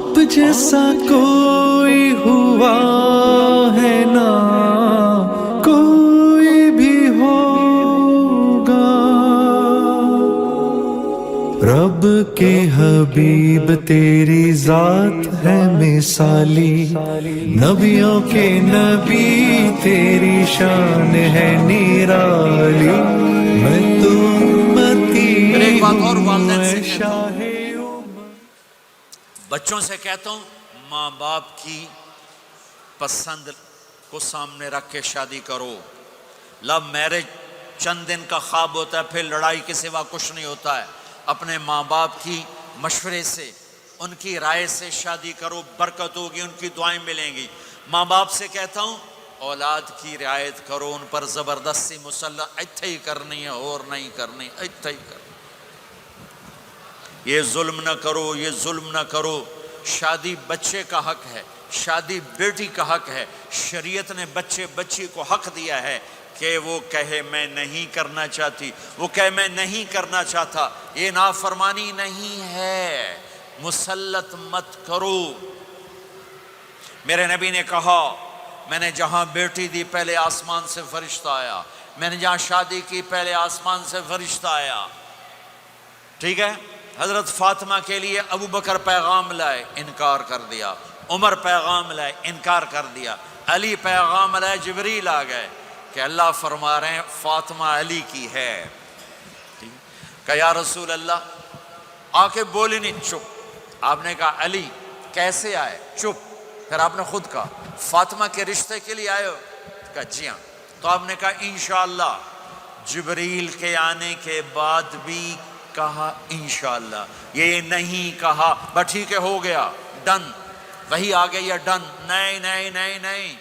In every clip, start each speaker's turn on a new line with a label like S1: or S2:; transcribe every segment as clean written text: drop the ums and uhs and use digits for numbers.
S1: آپ جیسا کوئی ہوا ہے نہ کوئی بھی ہوگا، رب کے حبیب تیری ذات ہے مثالی، نبیوں کے نبی تیری شان ہے نرالی، میں تو امتی
S2: ایک بات اور والدین
S1: ہوں
S2: سے
S1: اے
S2: کہتا ہوں،
S1: شاہ
S2: بچوں سے کہتا ہوں ماں باپ کی پسند کو سامنے رکھ کے شادی کرو۔ لو میرج چند دن کا خواب ہوتا ہے، پھر لڑائی کے سوا کچھ نہیں ہوتا ہے۔ اپنے ماں باپ کی مشورے سے، ان کی رائے سے شادی کرو، برکت ہوگی، ان کی دعائیں ملیں گی۔ ماں باپ سے کہتا ہوں اولاد کی رعایت کرو، ان پر زبردستی مسلط ایتھے ہی کرنی ہے اور نہیں کرنی، ایتھے ہی کرنی، یہ ظلم نہ کرو، یہ ظلم نہ کرو۔ شادی بچے کا حق ہے، شادی بیٹی کا حق ہے۔ شریعت نے بچی کو حق دیا ہے کہ وہ کہے میں نہیں کرنا چاہتی، وہ کہے میں نہیں کرنا چاہتا، یہ نافرمانی نہیں ہے، مسلط مت کرو۔ میرے نبی نے کہا میں نے جہاں بیٹی دی پہلے آسمان سے فرشتہ آیا، میں نے جہاں شادی کی پہلے آسمان سے فرشتہ آیا، ٹھیک ہے۔ حضرت فاطمہ کے لیے ابو بکر پیغام لائے، انکار کر دیا، عمر پیغام لائے، انکار کر دیا، علی پیغام لائے، جبریل آ گئے کہ اللہ فرما رہے ہیں فاطمہ علی کی ہے۔ کہ یا رسول اللہ، آ کے بولی نہیں، چپ۔ آپ نے کہا علی کیسے آئے؟ چپ۔ پھر آپ نے خود کہا فاطمہ کے رشتے کے لیے آئے ہو؟ کہا جی ہاں۔ تو آپ نے کہا انشاءاللہ۔ جبریل کے آنے کے بعد بھی کہا انشاءاللہ، یہ نہیں کہا بس ٹھیک ہے ہو گیا ڈن، وہی آ گئی ہے ڈن، نہیں نہیں نہیں نہیں۔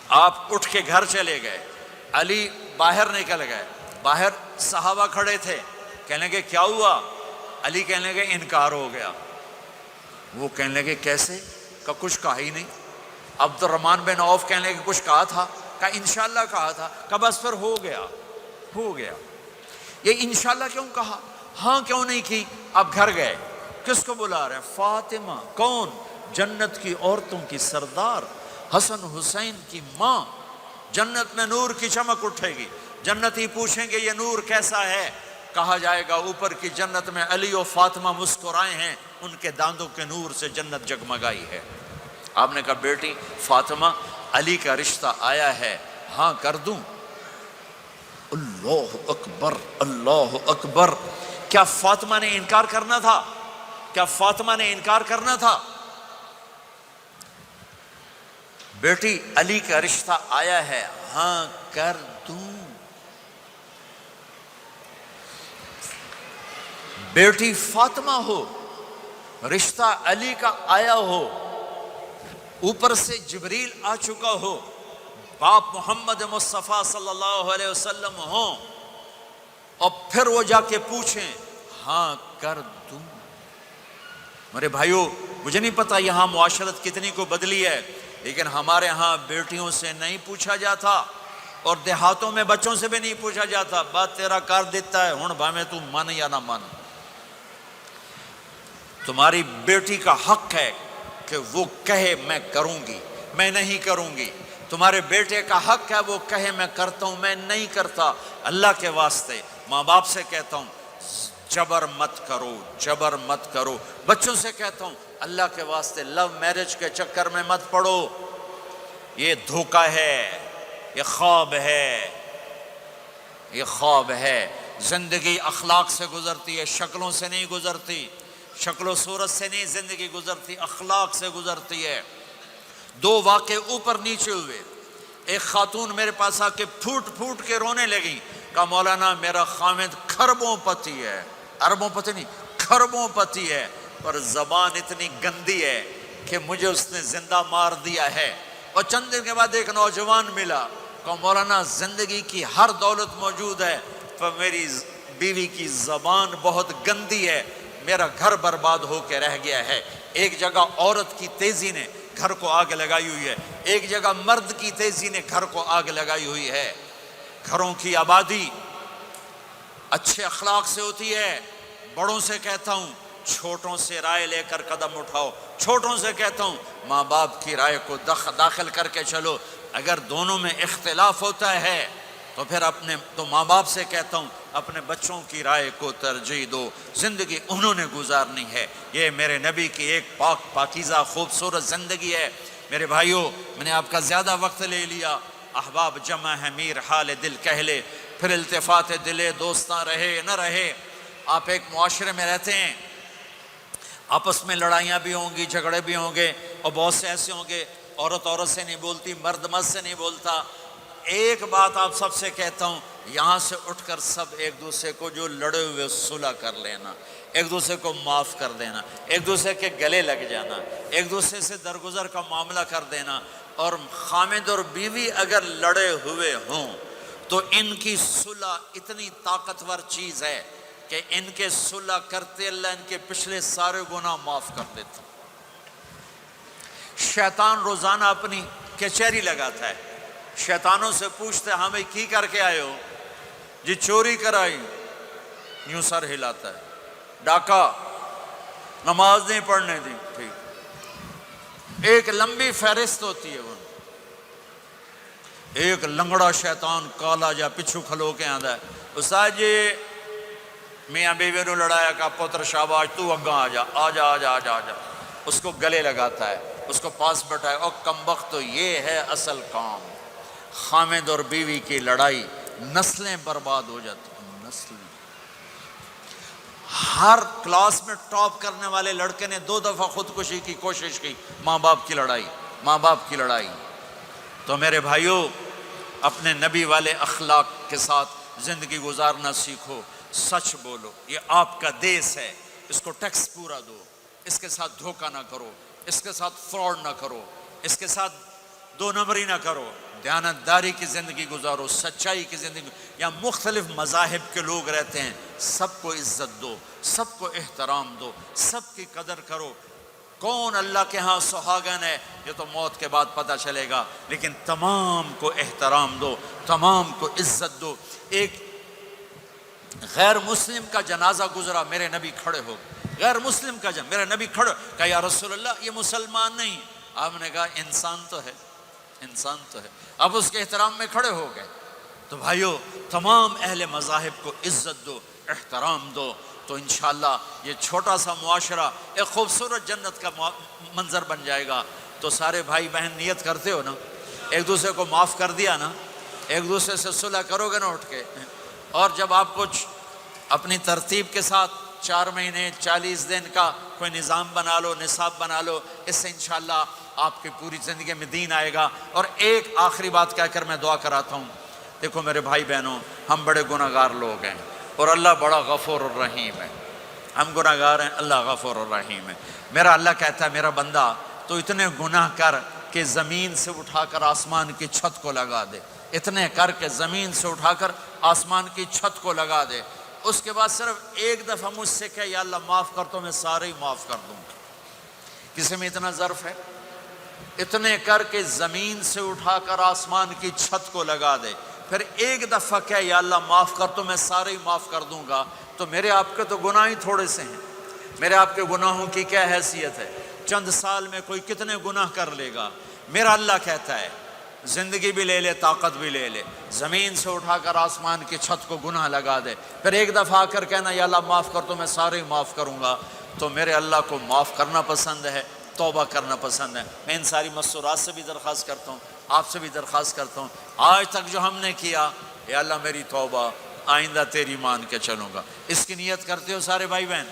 S2: آپ اٹھ کے گھر چلے گئے، علی باہر نکل گئے، باہر صحابہ کھڑے تھے، کہنے لگے کیا ہوا؟ علی کہنے لگے انکار ہو گیا۔ وہ کہنے لگے کیسے؟ کہ کچھ کہا ہی نہیں۔ عبد الرحمن بن عوف کہنے لگے کچھ کہا تھا؟ کہ انشاءاللہ کہا تھا۔ کہ بس پھر ہو گیا، ہو گیا۔ یہ انشاءاللہ کیوں کہا؟ ہاں کیوں نہیں کی؟ اب گھر گئے، کس کو بلا رہے ہیں؟ فاطمہ۔ کون؟ جنت کی عورتوں کی سردار، حسن حسین کی ماں۔ جنت میں نور کی چمک اٹھے گی، جنتی پوچھیں گے یہ نور کیسا ہے؟ کہا جائے گا اوپر کی جنت میں علی و فاطمہ مسکرائے ہیں، ان کے داندوں کے نور سے جنت جگمگائی ہے۔ آپ نے کہا بیٹی فاطمہ علی کا رشتہ آیا ہے، ہاں کر دوں؟ اللہ اکبر، اللہ اکبر۔ کیا فاطمہ نے انکار کرنا تھا؟ کیا فاطمہ نے انکار کرنا تھا؟ بیٹی علی کا رشتہ آیا ہے، ہاں کر دوں۔ بیٹی فاطمہ ہو، رشتہ علی کا آیا ہو، اوپر سے جبریل آ چکا ہو، باپ محمد مصطفیٰ صلی اللہ علیہ وسلم ہوں، اور پھر وہ جا کے پوچھیں ہاں کر دوں۔ میرے بھائیو، مجھے نہیں پتا یہاں معاشرت کتنی کو بدلی ہے، لیکن ہمارے ہاں بیٹیوں سے نہیں پوچھا جاتا، اور دیہاتوں میں بچوں سے بھی نہیں پوچھا جاتا، بات تیرا کر دیتا ہے ہن بھاویں تو من یا نہ من۔ تمہاری بیٹی کا حق ہے کہ وہ کہے میں کروں گی، میں نہیں کروں گی۔ تمہارے بیٹے کا حق ہے وہ کہے میں کرتا ہوں، میں نہیں کرتا۔ اللہ کے واسطے ماں باپ سے کہتا ہوں جبر مت کرو، جبر مت کرو۔ بچوں سے کہتا ہوں اللہ کے واسطے لو میرج کے چکر میں مت پڑو، یہ دھوکہ ہے، یہ خواب ہے، یہ خواب ہے۔ زندگی اخلاق سے گزرتی ہے، شکلوں سے نہیں گزرتی، شکل و صورت سے نہیں زندگی گزرتی، اخلاق سے گزرتی ہے۔ دو واقعے اوپر نیچے ہوئے، ایک خاتون میرے پاس آ کے پھوٹ پھوٹ کے رونے لگی، کہا مولانا میرا خامد کھربوں پتی ہے، اربوں پتی نہیں، کھربوں پتی ہے، پر زبان اتنی گندی ہے کہ مجھے اس نے زندہ مار دیا ہے۔ اور چند دن کے بعد ایک نوجوان ملا، کہا مولانا زندگی کی ہر دولت موجود ہے پر میری بیوی کی زبان بہت گندی ہے، میرا گھر برباد ہو کے رہ گیا ہے۔ ایک جگہ عورت کی تیزی نے گھر کو آگ لگائی ہوئی ہے، ایک جگہ مرد کی تیزی نے گھر کو آگ لگائی ہوئی ہے۔ گھروں کی آبادی اچھے اخلاق سے ہوتی ہے۔ بڑوں سے کہتا ہوں چھوٹوں سے رائے لے کر قدم اٹھاؤ. چھوٹوں سے کہتا ہوں ماں باپ کی رائے کو داخل کر کے چلو. اگر دونوں میں اختلاف ہوتا ہے تو پھر تو ماں باپ سے کہتا ہوں اپنے بچوں کی رائے کو ترجیح دو. زندگی انہوں نے گزارنی ہے. یہ میرے نبی کی ایک پاکیزہ خوبصورت زندگی ہے. میرے بھائیوں، میں نے آپ کا زیادہ وقت لے لیا. احباب جمع ہے میر حال دل کہہ لے، پھر التفات دلے دوستاں رہے نہ رہے. آپ ایک معاشرے میں رہتے ہیں، آپس میں لڑائیاں بھی ہوں گی، جھگڑے بھی ہوں گے، اور بہت سے ایسے ہوں گے عورت عورت سے نہیں بولتی، مرد مرد سے نہیں بولتا. ایک بات آپ سب سے کہتا ہوں، یہاں سے اٹھ کر سب ایک دوسرے کو جو لڑے ہوئے صلح کر لینا، ایک دوسرے کو معاف کر دینا، ایک دوسرے کے گلے لگ جانا، ایک دوسرے سے درگزر کا معاملہ کر دینا. اور خامد اور بیوی اگر لڑے ہوئے ہوں تو ان کی صلح اتنی طاقتور چیز ہے کہ ان کے صلح کرتے اللہ ان کے پچھلے سارے گناہ معاف کر دیتا. شیطان روزانہ اپنی کچہری لگاتا ہے. شیطانوں سے پوچھتے ہمیں کی کر کے آئے ہو؟ جی چوری کرائی. یوں سر ہلاتا ہے. ڈاکہ، نماز نہیں پڑھنے دی. ٹھیک. ایک لمبی فہرست ہوتی ہے. ایک لنگڑا شیطان کالا جا پچھو کھلو کے آندا ہے، استاد جی میاں بیوی نو لڑایا کا پتر شاباش تو اگاں آ جا آ جا آ جا آ جا آ جا. اس کو گلے لگاتا ہے، اس کو پاس بٹھائے. اور کمبخت تو یہ ہے اصل کام. خامد اور بیوی کی لڑائی، نسلیں برباد ہو جاتی ہیں. نسلیں. ہر کلاس میں ٹاپ کرنے والے لڑکے نے 2 دفعہ خودکشی کی کوشش کی. ماں باپ کی لڑائی، ماں باپ کی لڑائی. تو میرے بھائیوں، اپنے نبی والے اخلاق کے ساتھ زندگی گزارنا سیکھو. سچ بولو. یہ آپ کا دیس ہے، اس کو ٹیکس پورا دو. اس کے ساتھ دھوکہ نہ کرو، اس کے ساتھ فراڈ نہ کرو، اس کے ساتھ 2 نمبری نہ کرو. دیانتداری کی زندگی گزارو، سچائی کی زندگی. یہاں مختلف مذاہب کے لوگ رہتے ہیں، سب کو عزت دو، سب کو احترام دو، سب کی قدر کرو. کون اللہ کے ہاں سہاگن ہے یہ تو موت کے بعد پتہ چلے گا، لیکن تمام کو احترام دو، تمام کو عزت دو. ایک غیر مسلم کا جنازہ گزرا، میرے نبی کھڑے ہو گئے. غیر مسلم کا میرے نبی کھڑے کہا یا رسول اللہ یہ مسلمان نہیں. آپ نے کہا انسان تو ہے، انسان تو ہے. اب اس کے احترام میں کھڑے ہو گئے. تو بھائیو، تمام اہل مذاہب کو عزت دو، احترام دو. تو انشاءاللہ یہ چھوٹا سا معاشرہ ایک خوبصورت جنت کا منظر بن جائے گا. تو سارے بھائی بہن نیت کرتے ہو نا، ایک دوسرے کو معاف کر دیا نا، ایک دوسرے سے صلح کرو گے نا اٹھ کے. اور جب آپ کچھ اپنی ترتیب کے ساتھ 4 مہینے 40 دن کا کوئی نظام بنا لو، نصاب بنا لو، اس سے انشاءاللہ آپ کی پوری زندگی میں دین آئے گا. اور ایک آخری بات کہہ کر میں دعا کراتا ہوں. دیکھو میرے بھائی بہنوں، ہم بڑے گناہ گار لوگ ہیں اور اللہ بڑا غفور الرحیم ہے. ہم گناہ گار ہیں، اللہ غفور الرحیم ہے. میرا اللہ کہتا ہے میرا بندہ تو اتنے گناہ کر کہ زمین سے اٹھا کر آسمان کی چھت کو لگا دے. اتنے کر کے زمین سے اٹھا کر آسمان کی چھت کو لگا دے. اس کے بعد صرف ایک دفعہ مجھ سے کہ یا اللہ معاف کر تو میں سارے ہی معاف کر دوں گا. کسی میں اتنا ظرف ہے؟ اتنے کر کے زمین سے اٹھا کر آسمان کی چھت کو لگا دے. پھر ایک دفعہ کہ یا اللہ معاف کر تو میں سارے ہی معاف کر دوں گا. تو میرے آپ کے تو گناہ ہی تھوڑے سے ہیں. میرے آپ کے گناہوں کی کیا حیثیت ہے؟ چند سال میں کوئی کتنے گناہ کر لے گا. میرا اللہ کہتا ہے زندگی بھی لے لے، طاقت بھی لے لے، زمین سے اٹھا کر آسمان کی چھت کو گناہ لگا دے. پھر ایک دفعہ آ کر کہنا یا اللہ معاف کر تو میں سارے ہی معاف کروں گا. تو میرے اللہ کو معاف کرنا پسند ہے، توبہ کرنا پسند ہے. میں ان ساری مسورات سے بھی درخواست کرتا ہوں، آپ سے بھی درخواست کرتا ہوں، آج تک جو ہم نے کیا، یا اللہ میری توبہ، آئندہ تیری مان کے چلوں گا. اس کی نیت کرتے ہو سارے بھائی بہن؟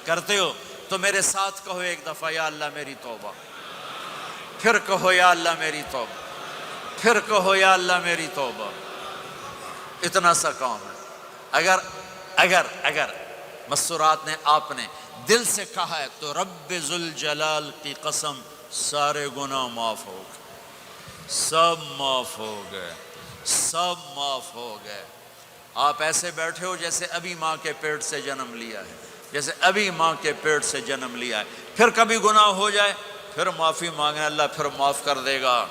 S2: کرتے ہو تو میرے ساتھ کہو ایک دفعہ یا اللہ میری توبہ. پھر کہو یا اللہ میری توبہ. پھر کہو یا اللہ میری توبہ. اتنا سا کام ہے. اگر مسورات نے آپ نے دل سے کہا ہے تو رب ذوالجلال کی قسم سارے گناہ معاف ہو گئے، سب معاف ہو گئے، سب معاف ہو گئے. آپ ایسے بیٹھے ہو جیسے ابھی ماں کے پیٹ سے جنم لیا ہے، جیسے ابھی ماں کے پیٹ سے جنم لیا ہے. پھر کبھی گناہ ہو جائے پھر معافی مانگیں، اللہ پھر معاف کر دے گا.